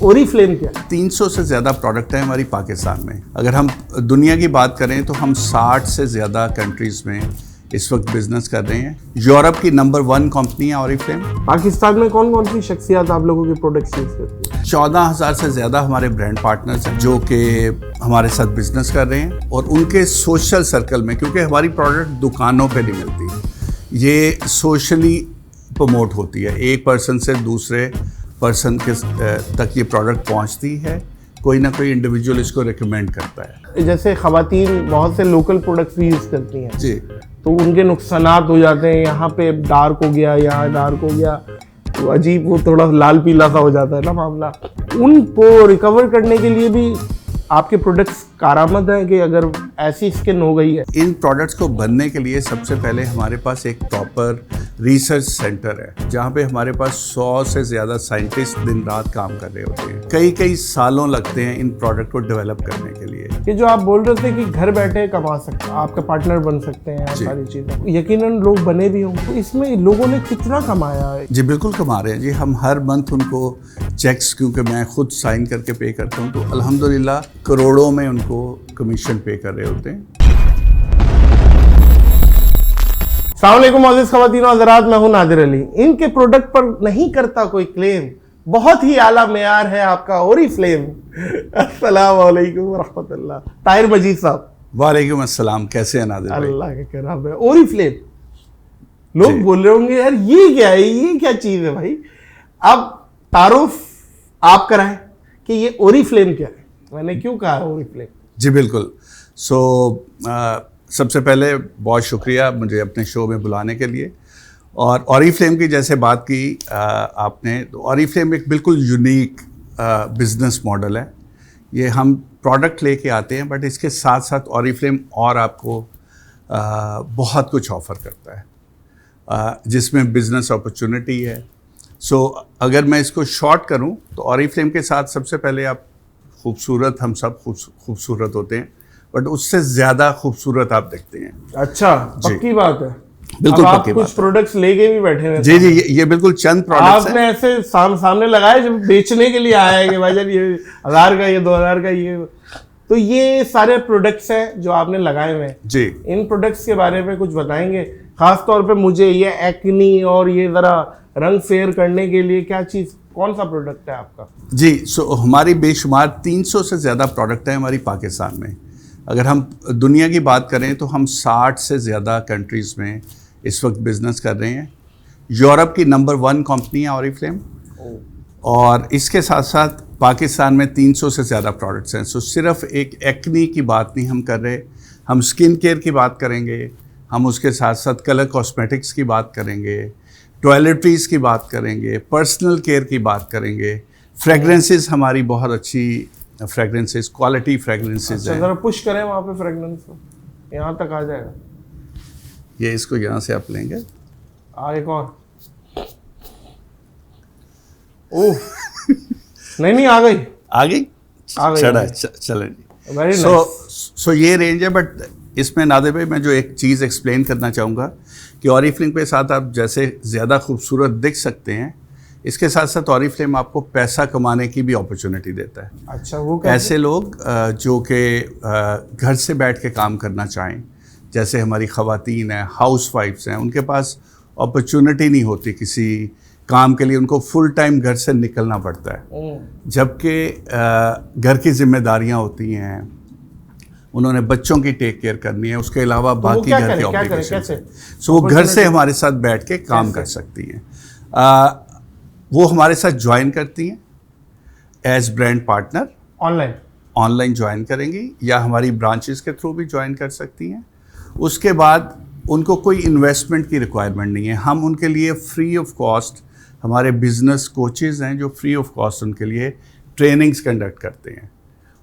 Oriflame क्या है? 300 से ज़्यादा प्रोडक्ट हैं हमारी पाकिस्तान में। अगर हम दुनिया की बात करें तो हम 60 से ज़्यादा कंट्रीज़ में इस वक्त बिजनेस कर रहे हैं। यूरोप की नंबर 1 कंपनी है ओरिफ्लेम। पाकिस्तान में कौन कौन सी शख्सियत आप लोगों के प्रोडक्ट्स यूज करती है? 14,000 से ज़्यादा हमारे ब्रांड पार्टनर्स हैं जो कि हमारे साथ बिजनेस कर रहे हैं, और उनके सोशल सर्कल में, क्योंकि हमारी प्रोडक्ट दुकानों पे नहीं मिलती, ये सोशली प्रमोट होती है। एक पर्सन से दूसरे पर्सन के तक ये प्रोडक्ट पहुंचती है, कोई ना कोई इंडिविजुअल इसको रिकमेंड करता है। जैसे खवातीन बहुत से लोकल प्रोडक्ट्स भी यूज़ करती हैं जी, तो उनके नुकसानात हो जाते हैं, यहाँ पे डार्क हो गया, यहाँ डार्क हो गया, तो अजीब वो थोड़ा लाल पीला सा हो जाता है ना मामला। उनको रिकवर करने के लिए भी आपके प्रोडक्ट्स कारआमद हैं कि अगर ऐसी स्किन हो गई है? इन प्रोडक्ट्स को बनने के लिए सबसे पहले हमारे पास एक प्रॉपर रिसर्च सेंटर है, जहाँ पे हमारे पास 100 से ज़्यादा साइंटिस्ट दिन रात काम कर रहे होते हैं। कई सालों लगते हैं इन प्रोडक्ट को डेवलप करने के लिए। ये जो आप बोल रहे थे कि घर बैठे कमा सकते हैं, आपका पार्टनर बन सकते हैं, सारी चीज़ें, यकीनन लोग बने भी होंगे, तो इसमें लोगों ने कितना कमाया है? जी बिल्कुल कमा रहे हैं जी। हम हर मंथ उनको चेक्स, क्योंकि मैं खुद साइन करके पे करता हूँ, तो अल्हम्दुलिल्लाह करोड़ों में उनको कमीशन पे कर रहे होते हैं। अस्सलाम वालेकुम मोअज़्ज़िज़ ख़वातीन व हज़रात, मैं हूं नादिर अली। इनके प्रोडक्ट पर नहीं करता कोई क्लेम, बहुत ही आला मेयार है आपका ओरिफ्लेम। अस्सलाम वालेकुम व रहमतुल्लाह। ताहिर मजीद साहब, वालेकुम अस्सलाम, कैसे हैं नादिर भाई? अल्लाह का करम है। ओरिफ्लेम, लोग बोल रहे होंगे यार ये क्या है, ये क्या चीज़ है भाई? अब तारुफ आप कराएं कि ये ओरिफ्लेम क्या है, मैंने क्यों कहा ओरिफ्लेम? जी बिल्कुल। सबसे पहले बहुत शुक्रिया मुझे अपने शो में बुलाने के लिए। और ओरिफ्लेम की जैसे बात की आपने, तो ओरिफ्लेम एक बिल्कुल यूनिक बिजनेस मॉडल है। ये हम प्रोडक्ट लेके आते हैं, बट इसके साथ साथ ओरिफ्लेम और आपको बहुत कुछ ऑफ़र करता है, जिसमें बिजनेस अपॉर्चुनिटी है। अगर मैं इसको शॉर्ट करूं तो ओरिफ्लेम के साथ सबसे पहले आप खूबसूरत, हम सब खूबसूरत होते हैं, बट उससे ज़्यादा खूबसूरत आप दिखते हैं। अच्छा, पक्की बात है। बिल्कुल आप पक्की कुछ बात है। प्रोडक्ट्स लेके भी बैठे हैं? जी, ये बिल्कुल चंद प्रोडक्ट्स आपने हैं। ऐसे सामने लगाए जब बेचने के लिए आया है कि भाईजान ये 1000 का, ये 2000 का, ये तो ये सारे प्रोडक्ट्स हैं जो आपने लगाए हुए हैं। जी, इन प्रोडक्ट्स के बारे में कुछ बताएंगे? खास तौर पे मुझे ये एक्नी और ये ज़रा रंग फेयर करने के लिए क्या चीज़, कौन सा प्रोडक्ट है आपका? जी। हमारी बेशुमार 300 से ज़्यादा प्रोडक्ट हैं हमारी पाकिस्तान में। अगर हम दुनिया की बात करें तो हम 60 से ज़्यादा कंट्रीज़ में इस वक्त बिजनेस कर रहे हैं। यूरोप की नंबर 1 कंपनी है ओरिफ्लेम, और इसके साथ साथ पाकिस्तान में 300 से ज़्यादा प्रोडक्ट्स हैं। सिर्फ एक एक्नी की बात नहीं हम कर रहे, हम स्किन केयर की बात करेंगे, हम उसके साथ साथ कलर कॉस्मेटिक्स की बात करेंगे, टॉयलेटरीज़ की बात करेंगे, पर्सनल केयर की बात करेंगे, फ्रेगरेंसेस, हमारी बहुत अच्छी फ्रेगरेंसेस, क्वालिटी फ्रेगरेंसेस हैं। ज़रा पुश करें वहाँ पे फ्रेगरेंस को, यहाँ तक आ जाएगा। ये इसको यहाँ से आप लेंगे। एक और, ओह नहीं आ गई चलें। वेरी सो ये रेंज है, बट इसमें नादिर भाई मैं जो एक चीज़ एक्सप्लेन करना चाहूँगा कि ओरिफ्लेम के साथ आप जैसे ज़्यादा खूबसूरत दिख सकते हैं, इसके साथ साथ ओरिफ्लेम आपको पैसा कमाने की भी अपॉर्चुनिटी देता है। अच्छा, वो कैसे? ऐसे लोग जो कि घर से बैठ के काम करना चाहें, जैसे हमारी ख़वातीन हैं, हाउस वाइफ्स हैं, उनके पास अपॉर्चुनिटी नहीं होती किसी काम के लिए, उनको फुल टाइम घर से निकलना पड़ता है, जबकि घर की जिम्मेदारियां होती हैं, उन्होंने बच्चों की टेक केयर करनी है, उसके अलावा बाकी घर के ऑब्लिगेशन। वो घर से हमारे साथ बैठ के काम कर सकती हैं। वो हमारे साथ ज्वाइन करती हैं as brand partner, online join करेंगी, या हमारी ब्रांचेस के थ्रू भी ज्वाइन कर सकती हैं। उसके बाद उनको कोई इन्वेस्टमेंट की रिक्वायरमेंट नहीं है। हम उनके लिए फ्री ऑफ कॉस्ट, हमारे बिजनेस कोचेज़ हैं जो फ्री ऑफ कॉस्ट उनके लिए ट्रेनिंग्स कंडक्ट करते हैं।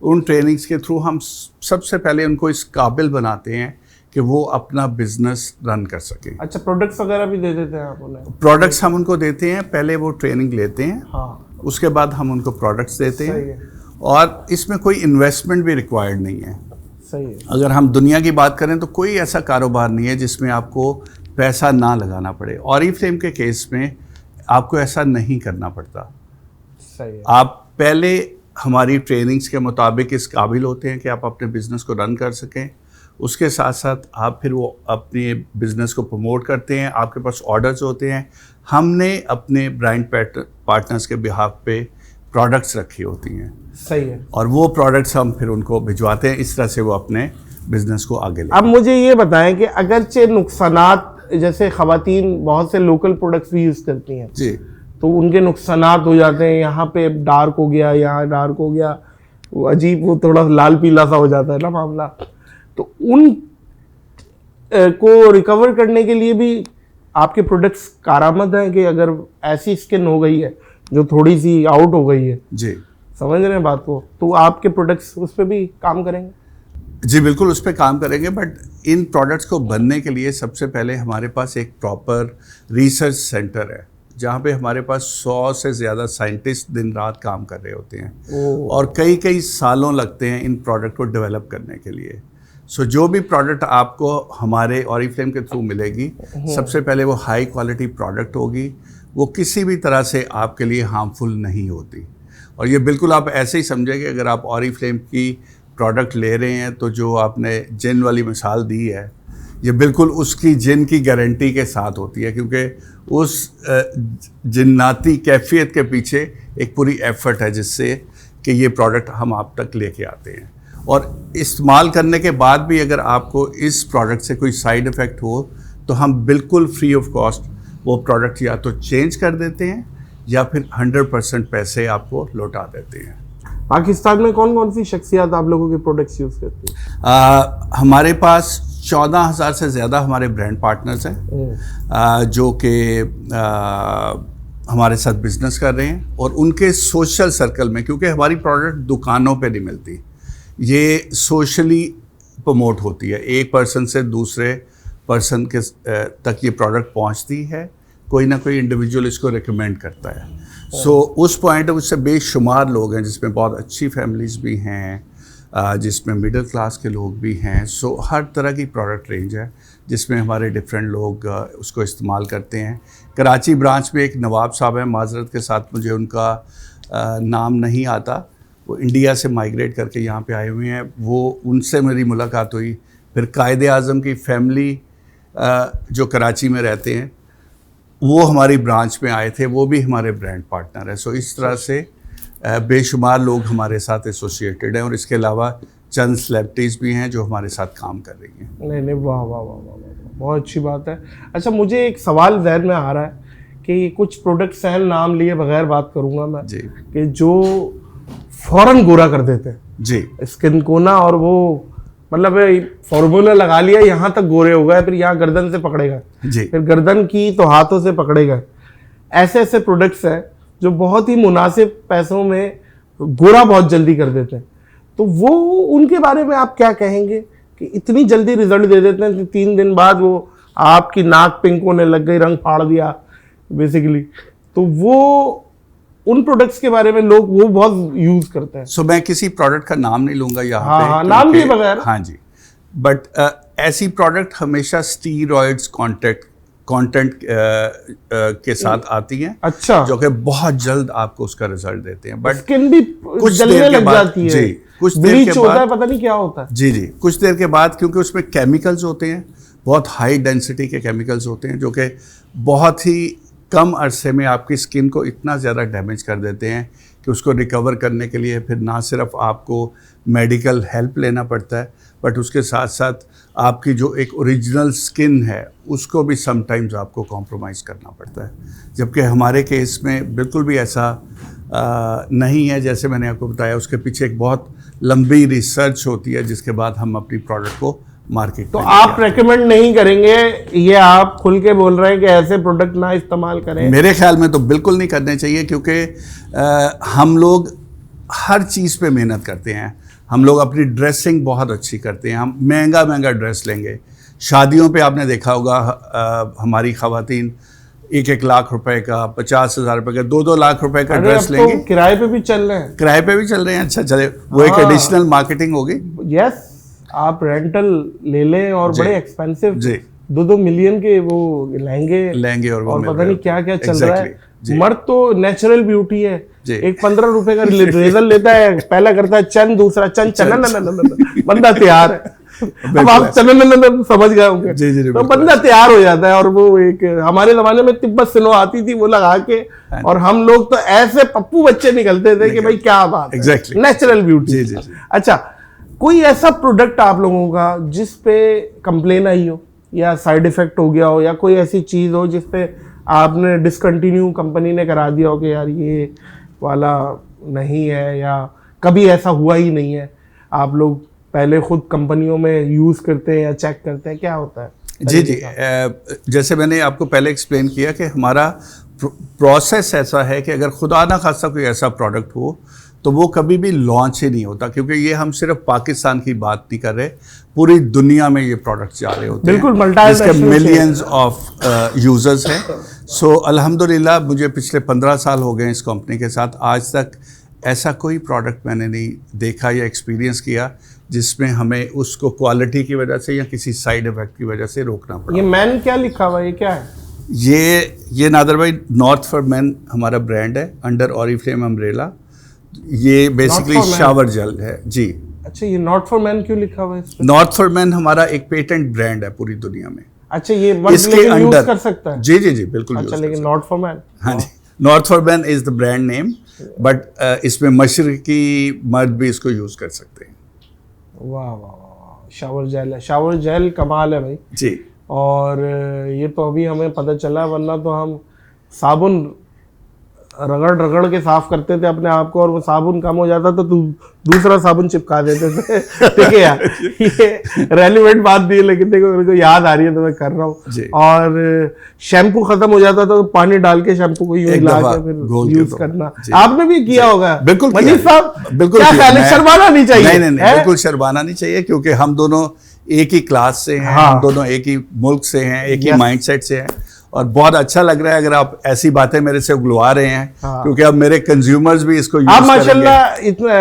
उन ट्रेनिंग्स के थ्रू हम सबसे पहले उनको इस काबिल बनाते हैं कि वो अपना बिजनेस रन कर सकें। अच्छा, प्रोडक्ट्स वगैरह भी दे देते हैं आप उन्हें? प्रोडक्ट्स हम उनको देते हैं, पहले वो ट्रेनिंग लेते हैं, हाँ, उसके बाद हम उनको प्रोडक्ट्स देते हैं, और इसमें कोई इन्वेस्टमेंट भी रिक्वायर्ड नहीं है। सही है। अगर हम दुनिया की बात करें तो कोई ऐसा कारोबार नहीं है जिसमें आपको पैसा ना लगाना पड़े। ओरिफ्लेम के केस में आपको ऐसा नहीं करना पड़ता। सही है। आप पहले हमारी ट्रेनिंग्स के मुताबिक इस काबिल होते हैं कि आप अपने बिज़नेस को रन कर सकें। उसके साथ साथ आप फिर वो अपने बिज़नेस को प्रमोट करते हैं, आपके पास ऑर्डर्स होते हैं। हमने अपने ब्रांड पार्टनर्स के बिहाफ पे प्रोडक्ट्स रखी होती हैं, सही है, और वो प्रोडक्ट्स हम फिर उनको भिजवाते हैं। इस तरह से वो अपने बिजनेस को आगे ले। अब मुझे ये बताएं कि अगरचे नुकसानात, जैसे खवातीन बहुत से लोकल प्रोडक्ट्स भी यूज़ करती हैं जी, तो उनके नुकसानात हो जाते हैं, यहाँ पे डार्क हो गया, यहाँ डार्क हो गया, वो अजीब, वो थोड़ा लाल पीला सा हो जाता है ना मामला। तो उन को रिकवर करने के लिए भी आपके प्रोडक्ट्स कारआमद हैं कि अगर ऐसी स्किन हो गई है जो थोड़ी सी आउट हो गई है, जी, समझ रहे हैं बात को, तो आपके प्रोडक्ट्स उस पर भी काम करेंगे? जी बिल्कुल उस पर काम करेंगे। बट इन प्रोडक्ट्स को बनने के लिए सबसे पहले हमारे पास एक प्रॉपर रिसर्च सेंटर है, जहाँ पे हमारे पास 100 से ज़्यादा साइंटिस्ट दिन रात काम कर रहे होते हैं, और कई कई सालों लगते हैं इन प्रोडक्ट को डेवलप करने के लिए। सो जो भी प्रोडक्ट आपको हमारे ऑरिफ्लेम के थ्रू मिलेगी, सबसे पहले वो हाई क्वालिटी प्रोडक्ट होगी, वो किसी भी तरह से आपके लिए हार्मफुल नहीं होती। और ये बिल्कुल आप ऐसे ही समझें कि अगर आप ऑरिफ्लेम की प्रोडक्ट ले रहे हैं तो जो आपने जिन वाली मिसाल दी है, ये बिल्कुल उसकी जिन की गारंटी के साथ होती है, क्योंकि उस जिन्नाती कैफियत के पीछे एक पूरी एफर्ट है जिससे कि ये प्रोडक्ट हम आप तक लेके आते हैं। और इस्तेमाल करने के बाद भी अगर आपको इस प्रोडक्ट से कोई साइड इफ़ेक्ट हो तो हम बिल्कुल फ्री ऑफ कॉस्ट वो प्रोडक्ट या तो चेंज कर देते हैं या फिर 100% पैसे आपको लौटा देते हैं। पाकिस्तान में कौन कौन सी शख्सियात आप लोगों के प्रोडक्ट्स यूज़ करती हैं? हमारे पास 14,000 से ज़्यादा हमारे ब्रांड पार्टनर्स हैं जो कि हमारे साथ बिजनेस कर रहे हैं, और उनके सोशल सर्कल में, क्योंकि हमारी प्रोडक्ट दुकानों पे नहीं मिलती, ये सोशली प्रमोट होती है, एक पर्सन से दूसरे पर्सन के तक ये प्रोडक्ट पहुंचती है, कोई ना कोई इंडिविजुअल इसको रिकमेंड करता है। सो उस पॉइंट ऑफ उससे बेशुमार लोग हैं, जिसमें बहुत अच्छी फैमिलीज़ भी हैं, जिसमें मिडिल क्लास के लोग भी हैं। सो हर तरह की प्रोडक्ट रेंज है जिसमें हमारे डिफरेंट लोग उसको इस्तेमाल करते हैं। कराची ब्रांच में एक नवाब साहब हैं, माजरत के साथ मुझे उनका नाम नहीं आता, वो इंडिया से माइग्रेट करके यहाँ पे आए हुए हैं। वो उनसे मेरी मुलाकात हुई। फिर कायदे आज़म की फैमिली जो कराची में रहते हैं, वो हमारी ब्रांच में आए थे, वो भी हमारे ब्रांड पार्टनर है। सो इस तरह से बेशुमार लोग हमारे साथ एसोसिएटेड हैं, और इसके अलावा चंद सेलिब्रिटीज़ भी हैं जो हमारे साथ काम कर रही हैं। नहीं नहीं, वाह वाह वाह वाह वाह, बहुत अच्छी बात है। अच्छा, मुझे एक सवाल जहन में आ रहा है कि कुछ प्रोडक्ट्स हैं, नाम लिए बगैर बात करूंगा मैं जी, कि जो फौरन गोरा कर देते हैं जी, स्किन को ना, और वो मतलब फॉर्मूला लगा लिया, यहाँ तक गोरे हो गए, फिर यहाँ गर्दन से पकड़ेगा, जी, फिर गर्दन की तो हाथों से पकड़ेगा। ऐसे ऐसे प्रोडक्ट्स हैं जो बहुत ही मुनासिब पैसों में गोरा बहुत जल्दी कर देते हैं, तो वो उनके बारे में आप क्या कहेंगे कि इतनी जल्दी रिजल्ट दे देते हैं कि 3 दिन बाद वो आपकी नाक पिंक होने लग गई, रंग फाड़ दिया बेसिकली, तो वो उन प्रोडक्ट्स के बारे में लोग वो बहुत यूज करते हैं। सो मैं किसी प्रोडक्ट का नाम नहीं लूँगा यहाँ पे, हाँ, नाम लिए बगैर। हाँ जी, बट ऐसी प्रोडक्ट हमेशा स्टीरॉइड्स कंटेंट के साथ आती हैं। अच्छा, जो कि बहुत जल्द आपको उसका रिजल्ट देते हैं, बट स्किन भी कुछ जलने देर के लग बाद, जाती है, जी, कुछ देर ब्लीच के होता है, बाद, पता नहीं क्या होता है। जी जी, कुछ देर के बाद, क्योंकि उसमें केमिकल्स होते हैं, बहुत हाई डेंसिटी के केमिकल्स होते हैं, जो कि बहुत ही कम अरसे में आपकी स्किन को इतना ज़्यादा डैमेज कर देते हैं कि उसको रिकवर करने के लिए फिर ना सिर्फ आपको मेडिकल हेल्प लेना पड़ता है, बट उसके साथ साथ आपकी जो एक ओरिजिनल स्किन है उसको भी समटाइम्स आपको कॉम्प्रोमाइज़ करना पड़ता है। जबकि हमारे केस में बिल्कुल भी ऐसा नहीं है। जैसे मैंने आपको बताया, उसके पीछे एक बहुत लंबी रिसर्च होती है, जिसके बाद हम अपनी प्रोडक्ट को मार्केट तो आप रेकमेंड नहीं करेंगे, ये आप खुल के बोल रहे हैं कि ऐसे प्रोडक्ट ना इस्तेमाल करें? मेरे ख्याल में तो बिल्कुल नहीं करने चाहिए, क्योंकि हम लोग हर चीज़ पे मेहनत करते हैं। हम लोग अपनी ड्रेसिंग बहुत अच्छी करते हैं, हम महंगा महंगा ड्रेस लेंगे। शादियों पे आपने देखा होगा हमारी ख़वातीन 1-1 लाख रुपए का, 50,000 रुपए का, 2-2 लाख रुपए का ड्रेस लेंगे। तो किराए पे भी चल रहे हैं। किराए पे भी चल रहे हैं। अच्छा चले, वो एक एडिशनल मार्केटिंग होगी। यस, आप रेंटल ले लें और बड़े एक्सपेंसिव जी 2-2 मिलियन के वो लहंगे और वो पता नहीं क्या क्या चल रहा है। मर्द तो नेचुरल ब्यूटी है, जी। एक 15 रुपए का रेजर लेता है, पहला करता है चन, दूसरा चन चन, बंदा तैयार है। अब आप चन समझ गए होंगे, जी, जी, तो बंदा तैयार हो जाता है। और वो एक हमारे जमाने में तिब्बत सिनो आती थी, वो लगा के, और हम लोग तो ऐसे पप्पू बच्चे निकलते थे कि भाई क्या बात है, नेचुरल ब्यूटी। अच्छा, कोई ऐसा प्रोडक्ट आप लोगों का जिस पे कंप्लेन आई हो, या साइड इफेक्ट हो गया हो, या कोई ऐसी चीज हो जिसपे आपने डिसकंटिन्यू कंपनी ने करा दिया हो कि यार ये वाला नहीं है, या कभी ऐसा हुआ ही नहीं है, आप लोग पहले खुद कंपनियों में यूज करते हैं या चेक करते हैं, क्या होता है? जी जी, जैसे मैंने आपको पहले एक्सप्लेन किया कि हमारा प्रोसेस ऐसा है कि अगर खुदा ना खासा कोई ऐसा प्रोडक्ट हो तो वो कभी भी लॉन्च ही नहीं होता, क्योंकि ये हम सिर्फ पाकिस्तान की बात नहीं कर रहे, पूरी दुनिया में ये प्रोडक्ट जा रहे होते हैं, जिसके मिलियंस ऑफ यूजर्स हैं। सो अल्हम्दुलिल्लाह मुझे पिछले 15 साल हो गए इस कंपनी के साथ, आज तक ऐसा कोई प्रोडक्ट मैंने नहीं देखा या एक्सपीरियंस किया जिसमें हमें उसको क्वालिटी की वजह से या किसी साइड इफेक्ट की वजह से रोकना पड़ा। ये मैन क्या लिखा हुआ है, ये क्या है? ये नादर भाई नॉर्थ फॉर मैन हमारा ब्रांड है, अंडर ऑरिफ्लेम अम्ब्रेला। ये बेसिकली शावर जेल है जी। अच्छा, ये नॉट फॉर मैन क्यों लिखा हुआ है इस पे? नॉट फॉर मैन हमारा एक पेटेंट ब्रांड है पूरी दुनिया में। अच्छा, ये इसके अंडर यूज कर सकता है? जी जी जी, बिल्कुल। अच्छा, लेकिन नॉट फॉर मैन, हाँ जी, not for man is the brand name, but इसमें मशरकी मर्द भी इसको यूज कर सकते हैं। वाह वाह वाह, शावर जेल है, शावर जेल कमाल है भाई जी। और ये तो अभी हमें पता चला, वरना तो हम साबुन रगड़ रगड़ के साफ करते थे अपने आप को, और वो साबुन कम हो जाता तो दूसरा साबुन चिपका देते थे। ठीक है यार, ये रेलिवेंट बात नहीं है, लेकिन देखो मेरे को याद आ रही है तो मैं कर रहा हूँ। और शैम्पू खत्म हो जाता था तो पानी डाल के शैम्पू को यूज ला के फिर यूज करना, आपने भी किया होगा। बिल्कुल मजीद साहब, बिल्कुल। क्या ख्याल है, शर्माना नहीं चाहिए? नहीं, बिल्कुल शर्माना नहीं चाहिए, क्योंकि हम दोनों एक ही क्लास से हैं, हम दोनों एक ही मुल्क से हैं, एक ही माइंडसेट से हैं, और बहुत अच्छा लग रहा है अगर आप ऐसी बातें मेरे से उगलवा रहे हैं, क्योंकि अब मेरे कंज्यूमर्स भी इसको यूज आप माशाल्लाह इतना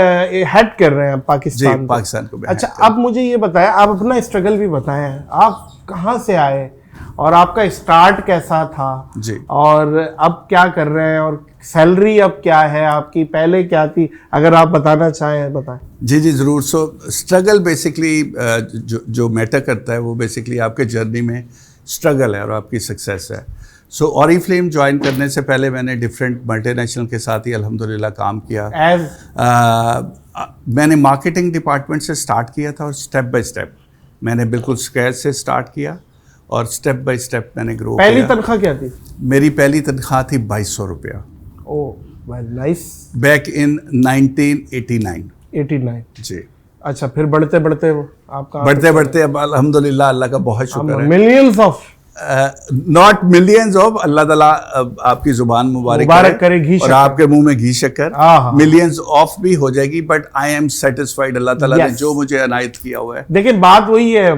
हेड कर रहे हैं पाकिस्तान को। अच्छा, अब मुझे ये बताएं, आप अपना स्ट्रगल भी बताएं, आप कहाँ से आए और आपका स्टार्ट कैसा था जी, और अब क्या कर रहे हैं, और सैलरी अब क्या है आपकी, पहले क्या थी, अगर आप बताना चाहें बताएं। जी जी ज़रूर। सो स्ट्रगल बेसिकली जो मैटर करता है वो बेसिकली आपके जर्नी में स्ट्रगल है और आपकी सक्सेस है। सो ऑरिफ्लेम ज्वाइन करने से पहले मैंने डिफरेंट मल्टीनेशनल के साथ ही अल्हम्दुलिल्लाह काम किया। मैंने मार्केटिंग डिपार्टमेंट से स्टार्ट किया था, और स्टेप बाय स्टेप मैंने बिल्कुल स्क्रैच से स्टार्ट किया, और स्टेप बाय स्टेप मैंने ग्रो किया। पहली तनख्वाह क्या थी? मेरी पहली तनख्वाह थी 2200 रुपया। Oh very nice. Back in 1989 जी। अच्छा, फिर बढ़ते बढ़ते अब अल्हम्दुलिल्लाह अल्लाह का बहुत शुक्र है, millions of not millions of, अल्लाह ताला आपकी जुबान मुबारक करे घी और आपके मुंह में घी शक्कर, मिलियंस ऑफ भी हो जाएगी, बट आई एम सेटिस्फाइड अल्लाह ताला ने जो मुझे अनायत किया हुआ है। देखिए बात वही है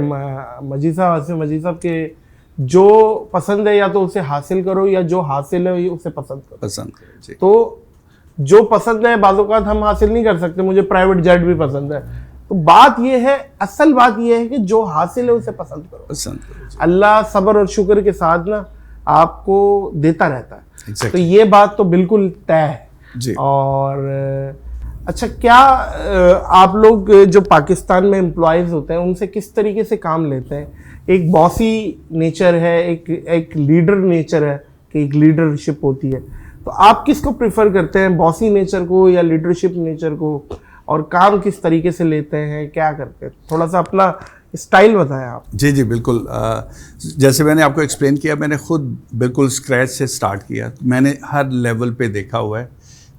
मजीद साहब के, जो पसंद है या तो उसे हासिल करो, या जो हासिल है उसे पसंद करो। तो जो पसंद है बाज़-औक़ात हम हासिल नहीं कर सकते, मुझे प्राइवेट जेट भी पसंद है, तो बात ये है, असल बात ये है कि जो हासिल है उसे पसंद करो। अल्लाह सब्र और शुक्र के साथ ना आपको देता रहता है। तो ये बात तो बिल्कुल तय है जी। और अच्छा, क्या आप लोग जो पाकिस्तान में एम्प्लॉयज़ होते हैं उनसे किस तरीके से काम लेते हैं? एक बॉसी नेचर है, एक लीडर नेचर है कि एक लीडरशिप होती है, तो आप किसको प्रेफर करते हैं, बॉसी नेचर को या लीडरशिप नेचर को, और काम किस तरीके से लेते हैं, क्या करते हैं? थोड़ा सा अपना स्टाइल बताएं आप। जी जी बिल्कुल। जैसे मैंने आपको एक्सप्लेन किया, मैंने खुद बिल्कुल स्क्रैच से स्टार्ट किया। मैंने हर लेवल पे देखा हुआ है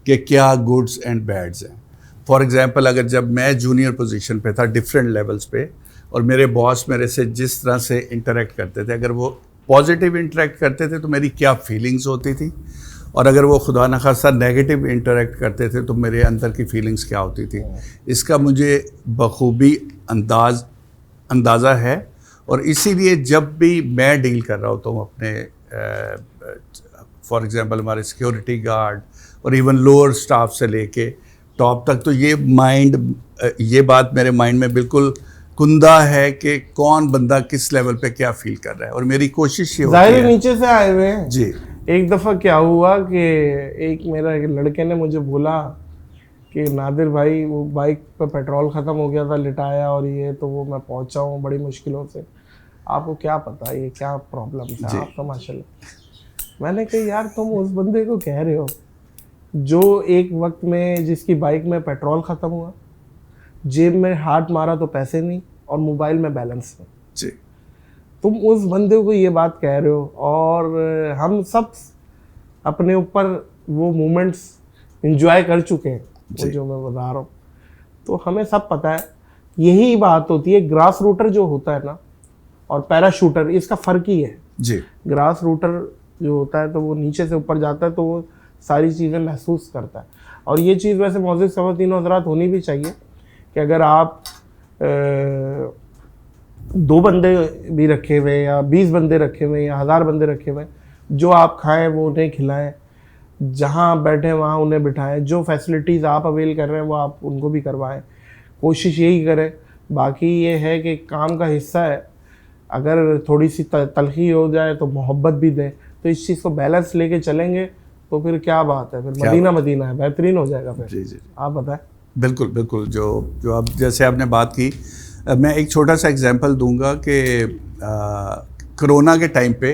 कि क्या गुड्स एंड बैड्स हैं। फॉर एग्जांपल, अगर जब मैं जूनियर पोजीशन पे था डिफरेंट लेवल्स पे, और मेरे बॉस मेरे से जिस तरह से इंटरेक्ट करते थे, अगर वो पॉजिटिव इंटरेक्ट करते थे तो मेरी क्या फीलिंग्स होती थी, और अगर वो खुदा न खास्ता नेगेटिव इंटरेक्ट करते थे तो मेरे अंदर की फीलिंग्स क्या होती थी, इसका मुझे बखूबी अंदाज़ा है। और इसीलिए जब भी मैं डील कर रहा होता हूँ अपने फॉर एग्जांपल हमारे सिक्योरिटी गार्ड और इवन लोअर स्टाफ से लेके टॉप तक, तो ये बात मेरे माइंड में बिल्कुल कुंदा है कि कौन बंदा किस लेवल पे क्या फील कर रहा है, और मेरी कोशिश ये होती है। नीचे से आए हुए हैं जी, एक दफ़ा क्या हुआ कि एक मेरा एक लड़के ने मुझे बोला कि नादिर भाई वो बाइक पर पेट्रोल ख़त्म हो गया था, लिटाया और ये, तो वो मैं पहुंचा हूँ बड़ी मुश्किलों से, आपको क्या पता ये क्या प्रॉब्लम था आपका माशाल्लाह। मैंने कहा यार तुम उस बंदे को कह रहे हो जो एक वक्त में जिसकी बाइक में पेट्रोल ख़त्म हुआ, जेब में हाथ मारा तो पैसे नहीं और मोबाइल में बैलेंस नहीं, जी तुम उस बंदे को ये बात कह रहे हो। और हम सब अपने ऊपर वो मोमेंट्स एंजॉय कर चुके हैं, वो जो मैं बता रहा हूँ, तो हमें सब पता है। यही बात होती है, ग्रास रूटर जो होता है ना और पैराशूटर, इसका फ़र्क ही है। जी ग्रास रूटर जो होता है तो वो नीचे से ऊपर जाता है तो वो सारी चीज़ें महसूस करता है। और ये चीज़ वैसे मौजूद ख़वातीन हज़रात होनी भी चाहिए कि अगर आप 2 बंदे भी रखे हुए या 20 बंदे रखे हुए या 1000 बंदे रखे हुए, जो आप खाएं वो उन्हें खिलाएं, जहाँ बैठे वहाँ उन्हें बिठाएं, जो फैसिलिटीज़ आप अवेल कर रहे हैं वो आप उनको भी करवाएं, कोशिश यही करें। बाकी ये है कि काम का हिस्सा है, अगर थोड़ी सी तलखी हो जाए तो मोहब्बत भी दें, तो इस चीज़ को बैलेंस लेके चलेंगे तो फिर क्या बात है, फिर मदीना मदीना है, बेहतरीन हो जाएगा फिर। जी जी आप बताएं। बिल्कुल बिल्कुल, जो आप जैसे आपने बात की, मैं एक छोटा सा एग्जांपल दूंगा कि कोरोना के टाइम पे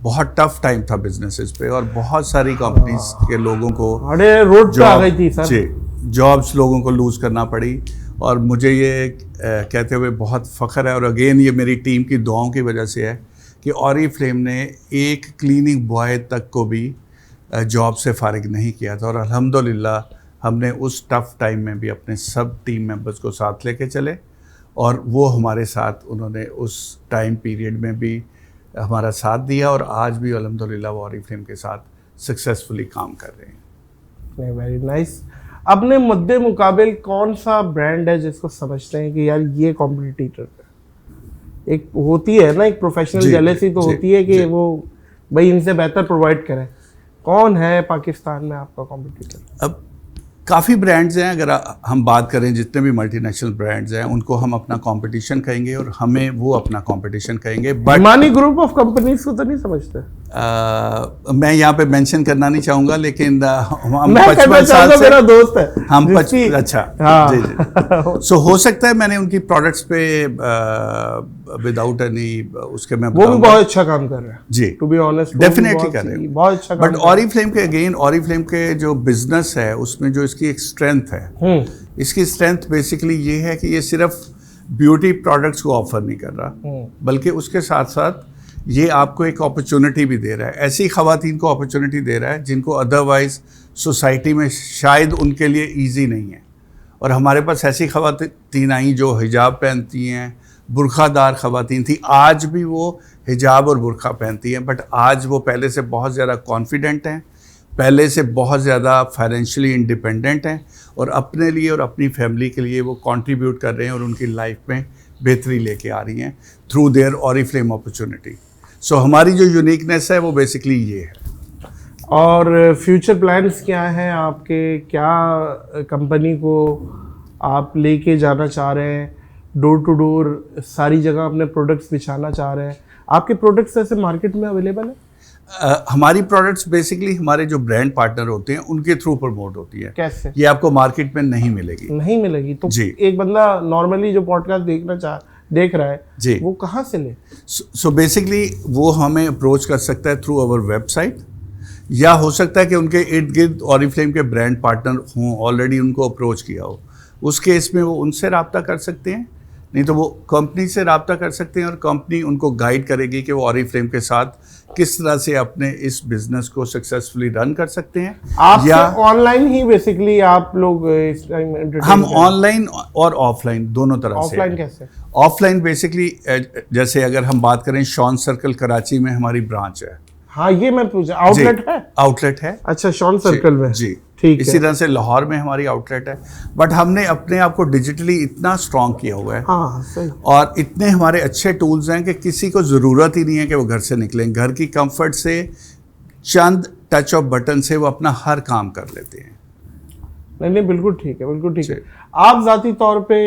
बहुत टफ टाइम था बिजनेसेस पे और बहुत सारी कंपनीज के लोगों को अरे रोड पे आ गई थी सर। जी, जॉब्स लोगों को लूज़ करना पड़ी। और मुझे ये कहते हुए बहुत फ़ख्र है, और अगेन ये मेरी टीम की दुआओं की वजह से है कि ऑरिफ्लेम ने एक क्लीनिंग बॉय तक को भी जॉब से फारिग नहीं किया था। और अल्हम्दुलिल्लाह हमने उस टफ़ टाइम में भी अपने सब टीम मेंबर्स को साथ लेके चले और वो हमारे साथ, उन्होंने उस टाइम पीरियड में भी हमारा साथ दिया और आज भी अल्हम्दुलिल्लाह वो ऑरिफ्लेम के साथ सक्सेसफुली काम कर रहे हैं। Very nice. अपने मुद्दे मुकाबिल कौन सा ब्रांड है जिसको समझते हैं कि यार ये कॉम्पिटिटर है? एक होती है ना, एक प्रोफेशनल जेलेसी तो होती है कि वो भाई इनसे बेहतर प्रोवाइड करें। कौन है पाकिस्तान में आपका कॉम्पिटिटर? अब काफ़ी ब्रांड्स हैं, अगर हम बात करें जितने भी मल्टीनेशनल ब्रांड्स हैं उनको हम अपना कंपटीशन कहेंगे और हमें वो अपना कंपटीशन कहेंगे। बट मानी ग्रुप ऑफ कंपनीज को तो नहीं समझते? मैं यहाँ पे मेंशन करना नहीं चाहूँगा, लेकिन हम मैं 55 साल से मेरा दोस्त है हम अच्छा हाँ। जी जी। सो हो सकता है मैंने उनकी प्रोडक्ट्स पे विदाउट एनी उसके मैं वो भी बहुत अच्छा काम कर रहे हैं जी, टू बी ऑनेस्ट, डेफिनेटली कर रहे हैं, बहुत अच्छा। बट ऑरिफ्लेम के अगेन, ऑरिफ्लेम के जो बिजनेस है उसमें जो इसकी एक स्ट्रेंथ है, इसकी स्ट्रेंथ बेसिकली ये है कि ये सिर्फ ब्यूटी प्रोडक्ट्स को ऑफर नहीं कर रहा, बल्कि उसके साथ साथ ये आपको एक अपॉर्चुनिटी भी दे रहा है, ऐसी ख़वातीन को अपॉर्चुनिटी दे रहा है जिनको अदरवाइज सोसाइटी में शायद उनके लिए इजी नहीं है। और हमारे पास ऐसी ख़वातीन आई जो हिजाब पहनती हैं, बुरखादार ख़वातीन थी, आज भी वो हिजाब और बुरखा पहनती हैं, बट आज वो पहले से बहुत ज़्यादा कॉन्फिडेंट हैं, पहले से बहुत ज़्यादा फाइनेंशियली इंडिपेंडेंट हैं और अपने लिए और अपनी फैमिली के लिए वो कंट्रीब्यूट कर रहे हैं और उनकी लाइफ में बेहतरी लेके आ रही हैं थ्रू देयर ऑरिफ्लेम अपॉर्चुनिटी। सो हमारी जो यूनिकनेस है वो बेसिकली ये है। और फ्यूचर प्लान्स क्या हैं आपके? क्या कंपनी को आप लेके जाना चाह रहे हैं? डोर टू डोर सारी जगह अपने प्रोडक्ट्स बिछाना चाह रहे हैं? आपके प्रोडक्ट्स ऐसे मार्केट में अवेलेबल है? हमारी प्रोडक्ट्स बेसिकली हमारे जो ब्रांड पार्टनर होते हैं उनके थ्रू प्रमोट होती है। कैसे? ये आपको मार्केट में नहीं मिलेगी। नहीं मिलेगी तो जी। एक बंदा नॉर्मली जो पॉडकास्ट देख रहा है जी, वो कहाँ से ले? सो बेसिकली वो हमें अप्रोच कर सकता है थ्रू आवर वेबसाइट, या हो सकता है कि उनके इर्द गिर्द ऑरिफ्लेम के ब्रांड पार्टनर हों, ऑलरेडी उनको अप्रोच किया हो, उस केस में वो उनसे रब्ता कर सकते हैं, नहीं तो वो कंपनी से रब्ता कर सकते हैं और कंपनी उनको गाइड करेगी कि वो ऑरिफ्लेम के साथ किस तरह से अपने इस बिजनेस को सक्सेसफुली रन कर सकते हैं। आप या ऑनलाइन ही बेसिकली आप लोग इस टाइम? हम ऑनलाइन और ऑफलाइन दोनों तरह से। ऑफलाइन कैसे? ऑफलाइन बेसिकली जैसे अगर हम बात करें, शॉन सर्कल कराची में हमारी ब्रांच है। हाँ, ये मैं पूछा, आउटलेट है? आउटलेट है। अच्छा, शॉन सर्कल में। जी ठीक है। इसी तरह से लाहौर में हमारी आउटलेट है, बट हमने अपने आप को डिजिटली इतना स्ट्रॉन्ग किया हुआ है। हाँ, सही। और इतने हमारे अच्छे टूल्स हैं कि किसी को ज़रूरत ही नहीं है कि वो घर से निकलें, घर की कंफर्ट से चंद टच ऑफ बटन से वो अपना हर काम कर लेते हैं। नहीं नहीं, बिल्कुल ठीक है, बिल्कुल ठीक है। आप ज़ाती तौर पे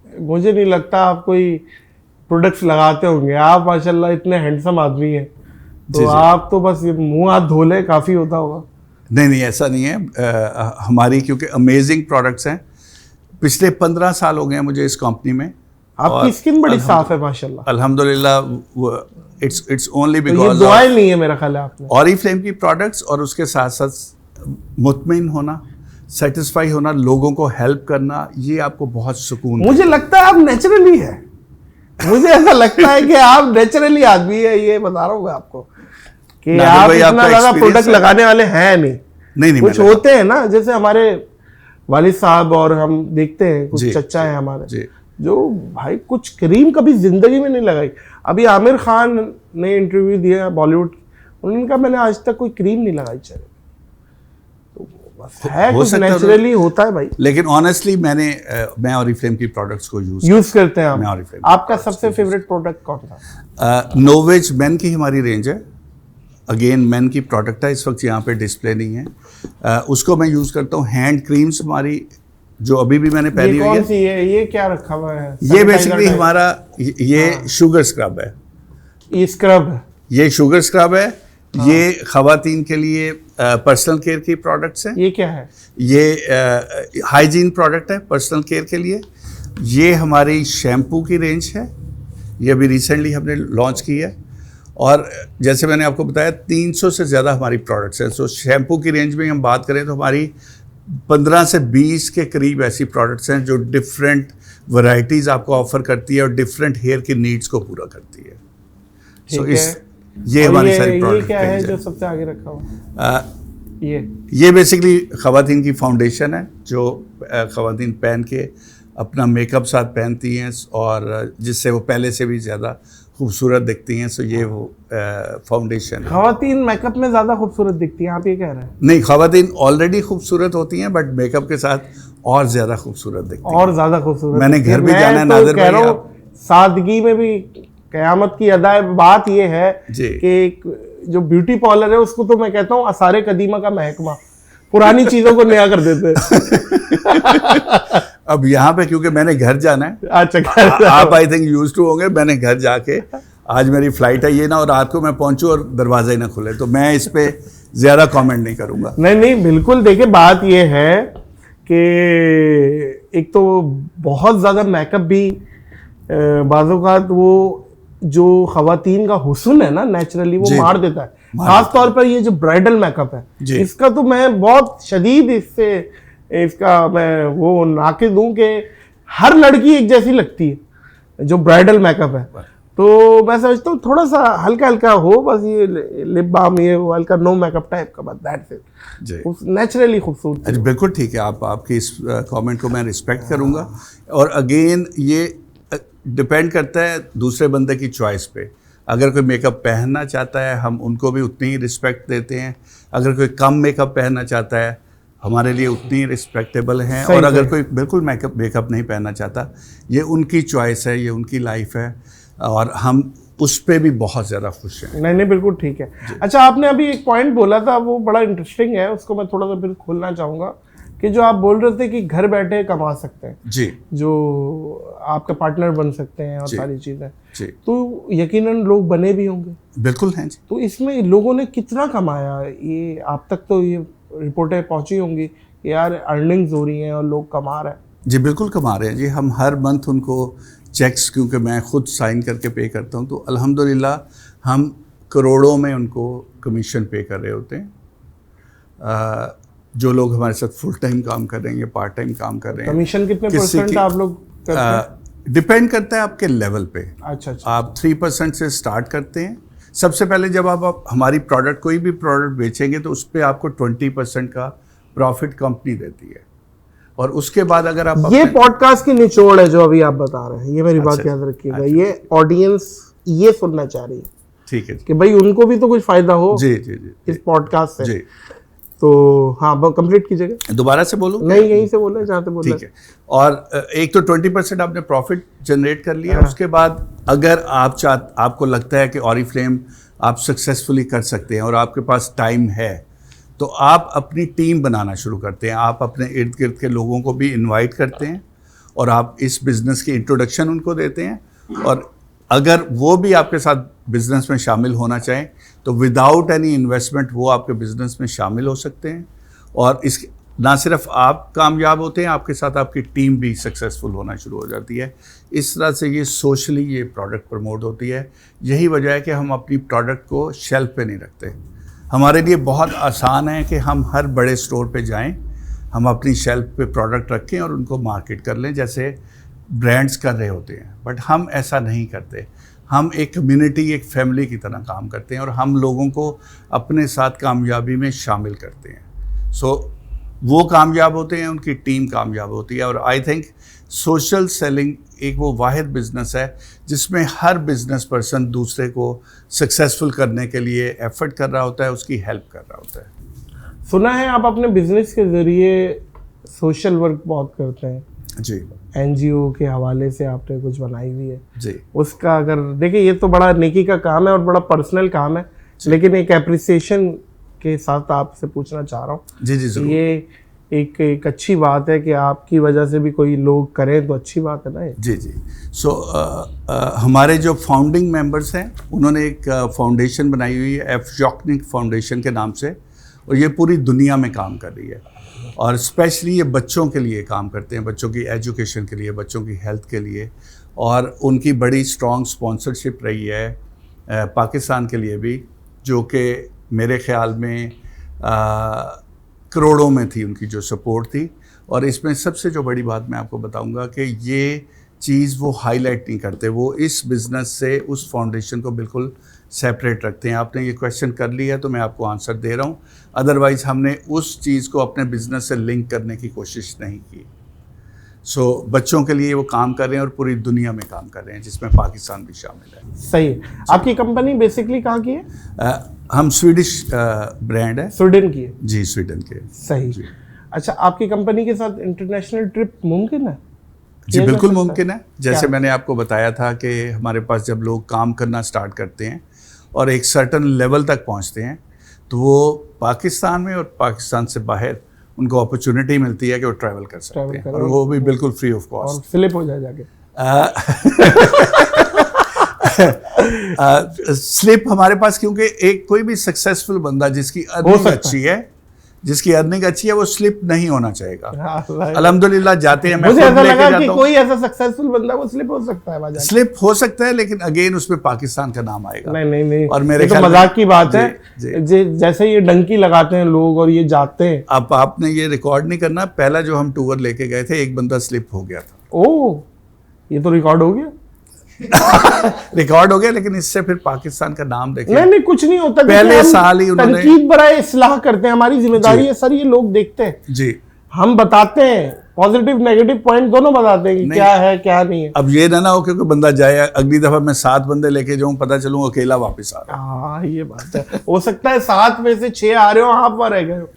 मुझे नहीं लगता आप कोई प्रोडक्ट्स लगाते होंगे। आप माशाल्लाह इतने हैंडसम आदमी हैं, तो आप तो बस ये मुंह हाथ धो ले काफी होता होगा। नहीं ऐसा नहीं है। हमारी क्योंकि अमेजिंग प्रोडक्ट्स हैं, पिछले 15 साल हो गए हैं मुझे इस कंपनी में। आपकी स्किन बड़ी साफ है माशाल्लाह। अल्हम्दुलिल्लाह, इट्स ओनली तो ये बिकॉज दुआएं ली है मेरा ख्याल है आपने। ऑरिफ्लेम की प्रोडक्ट्स, और उसके साथ साथ मुतमिन होना, सेटिस्फाई होना, लोगों को हेल्प करना, ये आपको बहुत सुकून मुझे लगता है आप नेचुरली है, मुझे ऐसा लगता है कि आप नेचुरली आदमी है, ये बता रहा हूँ मैं आपको कि आप इतना ज्यादा प्रोडक्ट लगाने वाले हैं नहीं कुछ होते हैं ना, जैसे हमारे वालिद साहब और हम देखते हैं कुछ चचा है हमारे जो भाई कुछ क्रीम कभी जिंदगी में नहीं लगाई। अभी आमिर खान ने इंटरव्यू दिया बॉलीवुड, उन्होंने कहा मैंने आज तक कोई क्रीम नहीं लगाई चेहरे, तो बस है कुछ नेचुरली होता है भाई। लेकिन ऑनेस्टली मैं ऑरिफ्लेम की प्रोडक्ट्स को यूज करते हैं आप। आपका सबसे फेवरेट प्रोडक्ट कौन था? नोवेज मेन की हमारी रेंज है, अगेन मेन की प्रोडक्ट है, इस वक्त यहाँ पे डिस्प्ले नहीं है। उसको मैं यूज़ करता हूँ। हैंड क्रीम्स हमारी जो अभी भी मैंने पहनी हुई है। ये क्या रखा हुआ है? ये बेसिकली हमारा ये शुगर स्क्रब है। ये स्क्रब है, ये शुगर स्क्रब है। ये खवातीन के लिए पर्सनल केयर की प्रोडक्ट्स हैं। ये क्या है? ये हाइजीन प्रोडक्ट है पर्सनल केयर के लिए। ये हमारी शैम्पू की रेंज है, ये अभी रिसेंटली हमने लॉन्च की है। और जैसे मैंने आपको बताया 300 से ज़्यादा हमारी प्रोडक्ट्स हैं। सो शैम्पू की रेंज में हम बात करें तो हमारी 15 से 20 के करीब ऐसी प्रोडक्ट्स हैं जो डिफरेंट वैरायटीज़ आपको ऑफर करती है और डिफरेंट हेयर की नीड्स को पूरा करती है। सो ये हमारी सारी प्रोडक्ट। ये क्या है जो सबसे आगे रखा हुआ? ये बेसिकली खवातीन की फाउंडेशन है जो खवातीन पहन के अपना मेकअप साथ पहनती हैं और जिससे वो पहले से भी ज़्यादा खूबसूरत दिखती हैं। सो ये वो फाउंडेशन है। खवातीन मेकअप में ज़्यादा खूबसूरत दिखती हैं, आप ये कह रहे हैं? नहीं, खवातीन ऑलरेडी खूबसूरत होती हैं बट मेकअप के साथ और ज़्यादा खूबसूरत दिखती हैं। और ज़्यादा खूबसूरत। मैंने घर भी जाना है नादिर भाई, कह रहा हूँ सादगी में भी क़यामत की अदा है। बात ये है कि जो ब्यूटी पार्लर है उसको तो मैं कहता हूँ आसारे कदीमा का महकमा, पुरानी चीज़ों को नया कर देते हैं। अब यहाँ पे क्योंकि मैंने घर जाना है, अच्छा आप आई थिंक यूज्ड टू होंगे, मैंने घर जाके आज मेरी फ्लाइट है, ये ना और रात को मैं पहुंचूं और दरवाजा ही ना खुले, तो मैं इस पे ज़्यादा कमेंट नहीं करूँगा। नहीं बिल्कुल। देखिए बात ये है कि एक तो बहुत ज़्यादा मेकअप भी बाज़-औक़ात वो जो खवातीन का हुस्न है ना नेचुरली वो मार देता है। खास तौर पर ये जो ब्राइडल मेकअप है इसका तो मैं बहुत शदीद इसका मैं वो नाक़िद हूँ कि हर लड़की एक जैसी लगती है जो ब्राइडल मेकअप है। तो मैं समझता हूँ थोड़ा सा हल्का हल्का हो, बस ये लिप बाम ये हल्का नो मेकअप टाइप का, बस दैट्स इट, नेचुरली खूबसूरत। बिल्कुल ठीक है, आपकी इस कमेंट को मैं रिस्पेक्ट करूँगा। और अगेन ये डिपेंड करता है दूसरे बंदे की चॉइस पे। अगर कोई मेकअप पहनना चाहता है हम उनको भी उतनी ही रिस्पेक्ट देते हैं, अगर कोई कम मेकअप पहनना चाहता है हमारे लिए उतनी ही रिस्पेक्टेबल हैं, और अगर कोई बिल्कुल मेकअप नहीं पहनना चाहता, ये उनकी चॉइस है, ये उनकी लाइफ है और हम उस पर भी बहुत ज़्यादा खुश हैं। नहीं बिल्कुल ठीक है। अच्छा, आपने अभी एक पॉइंट बोला था वो बड़ा इंटरेस्टिंग है, उसको मैं थोड़ा सा फिर खोलना चाहूँगा कि जो आप बोल रहे थे कि घर बैठे कमा सकते हैं जी, जो आपका पार्टनर बन सकते हैं और सारी चीज़ें, तो यकीनन लोग बने भी होंगे। बिल्कुल हैं जी। तो इसमें लोगों ने कितना कमाया, ये आप तक तो ये रिपोर्टें पहुंची होंगी कि यार अर्निंग्स हो रही हैं और लोग कमा रहे हैं? जी बिल्कुल कमा रहे हैं जी। हम हर मंथ उनको चेक्स, क्योंकि मैं खुद साइन करके पे करता हूँ, तो अल्हम्दुलिल्लाह हम करोड़ों में उनको कमीशन पे कर रहे होते हैं। जो लोग हमारे साथ फुल टाइम काम कर रहे हैं, पार्ट टाइम काम कर रहे हैं। कमीशन कितने परसेंट आप लोग करते हैं? डिपेंड करता है आपके लेवल पे। अच्छा। आप 3% से स्टार्ट करते हैं। सबसे पहले जब आप हमारी प्रोडक्ट, कोई भी प्रोडक्ट बेचेंगे तो उस पर आपको 20% का प्रॉफिट कंपनी देती है, और उसके बाद अगर आप ये पॉडकास्ट की निचोड़ है जो अभी आप बता रहे हैं, ये मेरी बात याद रखिएगा। ये ऑडियंस ये सुनना चाह रही है, ठीक है कि भाई उनको भी तो कुछ फायदा हो जी जी जी इस पॉडकास्ट से जी। तो हाँ, कंप्लीट कीजिएगा। दोबारा से बोलूँ? नहीं, यहीं से बोले जहाँ से बोले। ठीक है। और एक तो 20% आपने प्रॉफिट जनरेट कर लिया। उसके बाद अगर आपको लगता है कि ऑरिफ्लेम आप सक्सेसफुली कर सकते हैं और आपके पास टाइम है, तो आप अपनी टीम बनाना शुरू करते हैं। आप अपने इर्द गिर्द के लोगों को भी इनवाइट करते हैं और आप इस बिज़नेस की इंट्रोडक्शन उनको देते हैं, और अगर वो भी आपके साथ बिज़नेस में शामिल होना चाहें तो विदाउट एनी इन्वेस्टमेंट वो आपके बिज़नेस में शामिल हो सकते हैं। और इस ना सिर्फ आप कामयाब होते हैं, आपके साथ आपकी टीम भी सक्सेसफुल होना शुरू हो जाती है। इस तरह से ये सोशली ये प्रोडक्ट प्रमोट होती है। यही वजह है कि हम अपनी प्रोडक्ट को शेल्फ पे नहीं रखते। हमारे लिए बहुत आसान है कि हम हर बड़े स्टोर पे जाएं, हम अपनी शेल्फ पे प्रोडक्ट रखें और उनको मार्केट कर लें जैसे ब्रांड्स कर रहे होते हैं, बट हम ऐसा नहीं करते। हम एक कम्युनिटी, एक फैमिली की तरह काम करते हैं और हम लोगों को अपने साथ कामयाबी में शामिल करते हैं। सो वो कामयाब होते हैं, उनकी टीम कामयाब होती है। और आई थिंक सोशल सेलिंग एक वो वाहिद बिजनेस है जिसमें हर बिजनेस पर्सन दूसरे को सक्सेसफुल करने के लिए एफर्ट कर रहा होता है, उसकी हेल्प कर रहा होता है। सुना है आप अपने बिजनेस के ज़रिए सोशल वर्क बहुत करते हैं जी। एनजीओ के हवाले से आपने कुछ बनाई हुई है जी। उसका अगर देखिए, ये तो बड़ा नेकी का काम है और बड़ा पर्सनल काम है, लेकिन एक एप्रिसिएशन के साथ आपसे पूछना चाह रहा हूँ। जी जी जरूर। ये एक अच्छी बात है कि आपकी वजह से भी कोई लोग करें तो अच्छी बात है ना ये। जी जी। सो हमारे जो फाउंडिंग मेंबर्स हैं उन्होंने एक फाउंडेशन बनाई हुई है एफ जॉकनिक फाउंडेशन के नाम से, और ये पूरी दुनिया में काम कर रही है। और स्पेशली ये बच्चों के लिए काम करते हैं, बच्चों की एजुकेशन के लिए, बच्चों की हेल्थ के लिए। और उनकी बड़ी स्ट्रॉन्ग स्पॉन्सरशिप रही है पाकिस्तान के लिए भी, जो कि मेरे ख्याल में करोड़ों में थी उनकी जो सपोर्ट थी। और इसमें सबसे जो बड़ी बात मैं आपको बताऊंगा कि ये चीज़ वो हाईलाइट नहीं करते, वो इस बिज़नेस से उस फाउंडेशन को बिल्कुल सेपरेट रखते हैं। आपने ये क्वेश्चन कर लिया है तो मैं आपको आंसर दे रहा हूँ, अदरवाइज़ हमने उस चीज़ को अपने बिज़नेस से लिंक करने की कोशिश नहीं की। सो बच्चों के लिए वो काम कर रहे हैं और पूरी दुनिया में काम कर रहे हैं, जिसमें पाकिस्तान भी शामिल है। सही है। आपकी कंपनी बेसिकली कहाँ की है? हम स्वीडिश ब्रांड है। स्वीडन की है? जी, स्वीडन के। सही। अच्छा, आपकी कंपनी के साथ इंटरनेशनल ट्रिप मुमकिन है? जी बिल्कुल मुमकिन है। जैसे क्या? मैंने आपको बताया था कि हमारे पास जब लोग काम करना स्टार्ट करते हैं और एक सर्टन लेवल तक पहुंचते हैं तो वो पाकिस्तान में और पाकिस्तान से बाहर उनको अपॉर्चुनिटी मिलती है कि वो ट्रैवल कर सकते हैं, और वो भी बिल्कुल फ्री ऑफ और कॉस्ट। फ्लिप हो जाए जाके। स्लिप हमारे पास, क्योंकि एक कोई भी सक्सेसफुल बंदा जिसकी अर्निंग अच्छी है, वो स्लिप नहीं होना चाहेगा। अल्हम्दुलिल्लाह जाते हैं, मैं मुझे खुद ऐसा लेके लगा जाता कि हूं। कोई ऐसा सक्सेसफुल बंदा वो स्लिप हो सकता है बाजार। स्लिप हो सकता है, लेकिन अगेन उसमें पाकिस्तान का नाम आएगा। नहीं और मेरे ये तो ख्याल में- मजाक की बात है। जी। जैसे ये डंकी लगाते हैं लोग और ये जाते हैं। अब आपने ये रिकॉर्ड नहीं करना, पहला जो हम टूर लेके गए थे एक बंदा स्लिप हो गया था। ओह, ये तो रिकॉर्ड हो गया। रिकॉर्ड हो गया, लेकिन इससे फिर पाकिस्तान का नाम देखें। नहीं कुछ नहीं होता। पहले देखिए, हम साल ही उन्होंने- तनकीद बराए इस्लाह करते हैं, हमारी जिम्मेदारी है सर। ये लोग देखते हैं, जी। हम बताते हैं, पॉजिटिव नेगेटिव पॉइंट दोनों बताते हैं कि क्या है क्या नहीं है। अब ये ना हो क्योंकि बंदा जाए, अगली दफा मैं 7 बंदे लेके जाऊं, पता चलूं अकेला वापस आ रहा हूं। हाँ, ये बात है। हो सकता है 7 में से 6 आ रहे हो, आप वहां रह गए हो।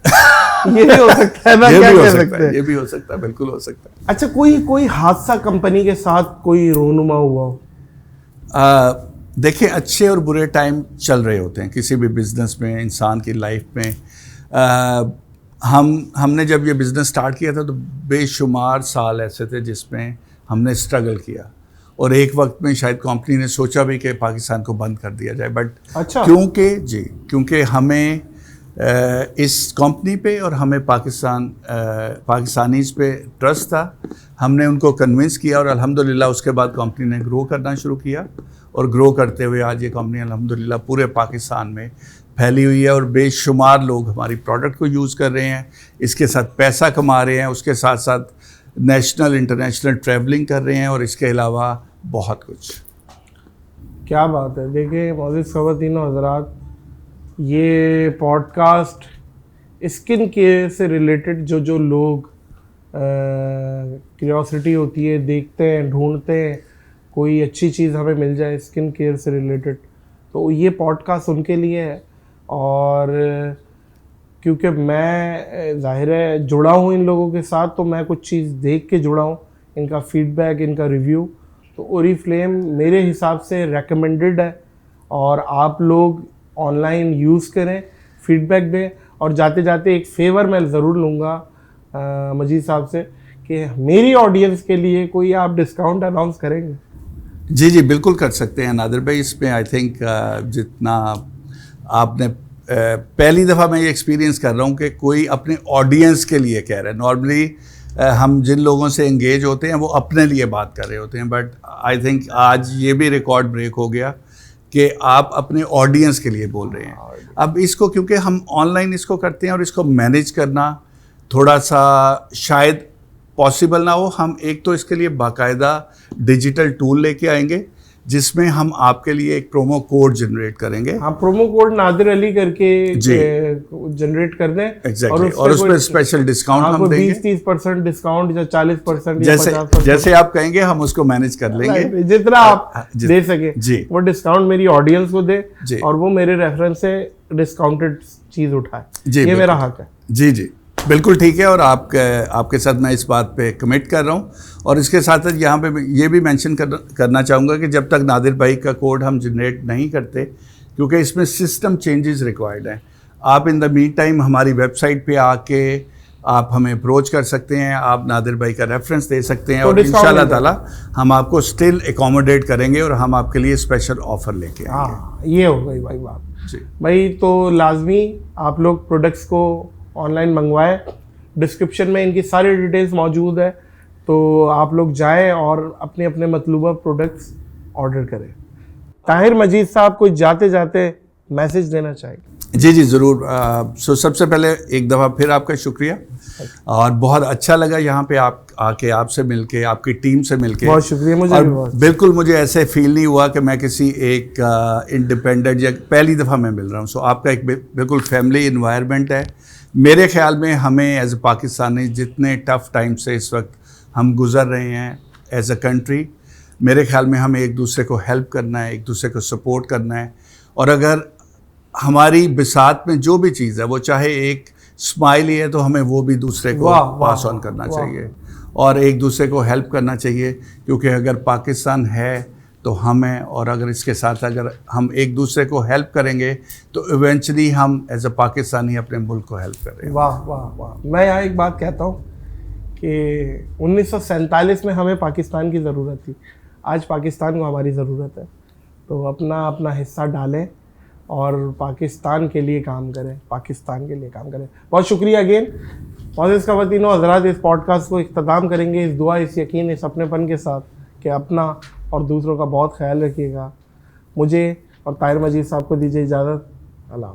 ये भी हो सकता है ना, क्या कह सकते हैं। ये भी हो सकता है, बिल्कुल हो सकता है। अच्छा, कोई हादसा कंपनी के साथ कोई रोनुमा हुआ हो? देखिए, अच्छे और बुरे टाइम चल रहे होते हैं किसी भी बिजनेस में, इंसान की लाइफ में। हमने जब ये बिज़नेस स्टार्ट किया था तो बेशुमार साल ऐसे थे जिसमें हमने स्ट्रगल किया, और एक वक्त में शायद कंपनी ने सोचा भी कि पाकिस्तान को बंद कर दिया जाए, बट अच्छा। क्योंकि हमें इस कंपनी पे और हमें पाकिस्तानीज़ पे ट्रस्ट था, हमने उनको कन्विंस किया और अल्हम्दुलिल्लाह उसके बाद कंपनी ने ग्रो करना शुरू किया। और ग्रो करते हुए आज ये कंपनी अल्हम्दुलिल्लाह पूरे पाकिस्तान में फैली हुई है और बेशुमार लोग हमारी प्रोडक्ट को यूज़ कर रहे हैं, इसके साथ पैसा कमा रहे हैं, उसके साथ साथ नेशनल इंटरनेशनल ट्रैवलिंग कर रहे हैं, और इसके अलावा बहुत कुछ। क्या बात है। देखिए मौजूद ख़वातीन हज़रात, ये पॉडकास्ट स्किन केयर से रिलेटेड जो लोग क्यूरियोसिटी होती है, देखते हैं, ढूंढते हैं कोई अच्छी चीज़ हमें मिल जाए स्किन केयर से रिलेटेड, तो ये पॉडकास्ट उनके लिए है। और क्योंकि मैं ज़ाहिर है जुड़ा हूँ इन लोगों के साथ, तो मैं कुछ चीज़ देख के जुड़ा हूँ, इनका फीडबैक, इनका रिव्यू। तो ओरीफ्लेम मेरे हिसाब से रेकमेंडेड है, और आप लोग ऑनलाइन यूज़ करें, फीडबैक दें। और जाते जाते एक फेवर मैं ज़रूर लूँगा मजीद साहब से कि मेरी ऑडियंस के लिए कोई आप डिस्काउंट अनाउंस करेंगे? जी जी बिल्कुल कर सकते हैं नादिर भाई। इसमें आई थिंक जितना आपने पहली दफ़ा मैं ये एक्सपीरियंस कर रहा हूँ कि कोई अपने ऑडियंस के लिए कह रहा है। नॉर्मली हम जिन लोगों से एंगेज होते हैं वो अपने लिए बात कर रहे होते हैं, बट आई थिंक आज ये भी रिकॉर्ड ब्रेक हो गया कि आप अपने ऑडियंस के लिए बोल रहे हैं। अब इसको क्योंकि हम ऑनलाइन इसको करते हैं और इसको मैनेज करना थोड़ा सा शायद पॉसिबल ना हो, हम एक तो इसके लिए बाकायदा डिजिटल टूल लेके आएंगे जिसमें हम आपके लिए एक प्रोमो कोड जनरेट करेंगे। हाँ, प्रोमो कोड नादिर अली करके जनरेट कर दें। एग्जैक्टली, और उस पर स्पेशल डिस्काउंट हम देंगे, 20-30% डिस्काउंट या 40% जैसे आप कहेंगे हम उसको मैनेज कर लेंगे, जितना आप दे सके जी। वो डिस्काउंट मेरी ऑडियंस को दे और वो मेरे रेफरेंस से डिस्काउंटेड चीज उठाए, ये मेरा हक है। जी जी बिल्कुल ठीक है, और आपके साथ मैं इस बात पे कमिट कर रहा हूँ। और इसके साथ साथ यहाँ पे ये भी मेंशन करना चाहूँगा कि जब तक नादिर भाई का कोड हम जनरेट नहीं करते, क्योंकि इसमें सिस्टम चेंजेस रिक्वायर्ड हैं, आप इन द मीन टाइम हमारी वेबसाइट पे आके आप हमें अप्रोच कर सकते हैं, आप नादिर भाई का रेफरेंस दे सकते हैं, और इंशाल्लाह ताला हम आपको स्टिल एकोमोडेट करेंगे और हम आपके लिए स्पेशल ऑफर लेके आएंगे। हाँ, ये हो गई भाई बात जी भाई। तो लाजमी आप लोग प्रोडक्ट्स को ऑनलाइन मंगवाएं, डिस्क्रिप्शन में इनकी सारी डिटेल्स मौजूद है, तो आप लोग जाएं और अपने अपने मतलूबा प्रोडक्ट्स ऑर्डर करें। ताहिर मजीद साहब कोई जाते जाते मैसेज देना चाहेंगे? जी जी ज़रूर। सो सबसे पहले एक दफ़ा फिर आपका शुक्रिया, और बहुत अच्छा लगा यहाँ पे आप आके आपसे मिलके, आपकी टीम से मिलके। बहुत शुक्रिया। मुझे भी बहुत, बिल्कुल मुझे ऐसे फील नहीं हुआ कि मैं किसी एक इंडिपेंडेंट या पहली दफ़ा मैं मिल रहा हूँ। सो आपका एक बिल्कुल फैमिली इन्वायरमेंट है। मेरे ख्याल में हमें एज ए पाकिस्तानी जितने टफ़ टाइम से इस वक्त हम गुज़र रहे हैं एज अ कंट्री, मेरे ख्याल में हमें एक दूसरे को हेल्प करना है, एक दूसरे को सपोर्ट करना है, और अगर हमारी बिसात में जो भी चीज़ है वो चाहे एक स्माइल ही है तो हमें वो भी दूसरे को पास ऑन करना चाहिए और एक दूसरे को हेल्प करना चाहिए, क्योंकि अगर पाकिस्तान है तो हम हैं, और अगर इसके साथ अगर हम एक दूसरे को हेल्प करेंगे तो इवेंचुअली हम एज अ पाकिस्तानी अपने मुल्क को हेल्प करेंगे। वाह वाह वाह। मैं यहाँ एक बात कहता हूँ कि 1947 में हमें पाकिस्तान की ज़रूरत थी, आज पाकिस्तान को हमारी ज़रूरत है। तो अपना अपना हिस्सा डालें और पाकिस्तान के लिए काम करें, पाकिस्तान के लिए काम करें। बहुत शुक्रिया अगेन। मोअज़्ज़िज़ ख़वातीन हज़रात, इस पॉडकास्ट को इख्तिताम करेंगे इस दुआ, इस यकीन, इस अपनेपन के साथ कि अपना और दूसरों का बहुत ख्याल रखिएगा। मुझे और ताहिर मजीद साहब को दीजिए इजाज़त। अल्लाह।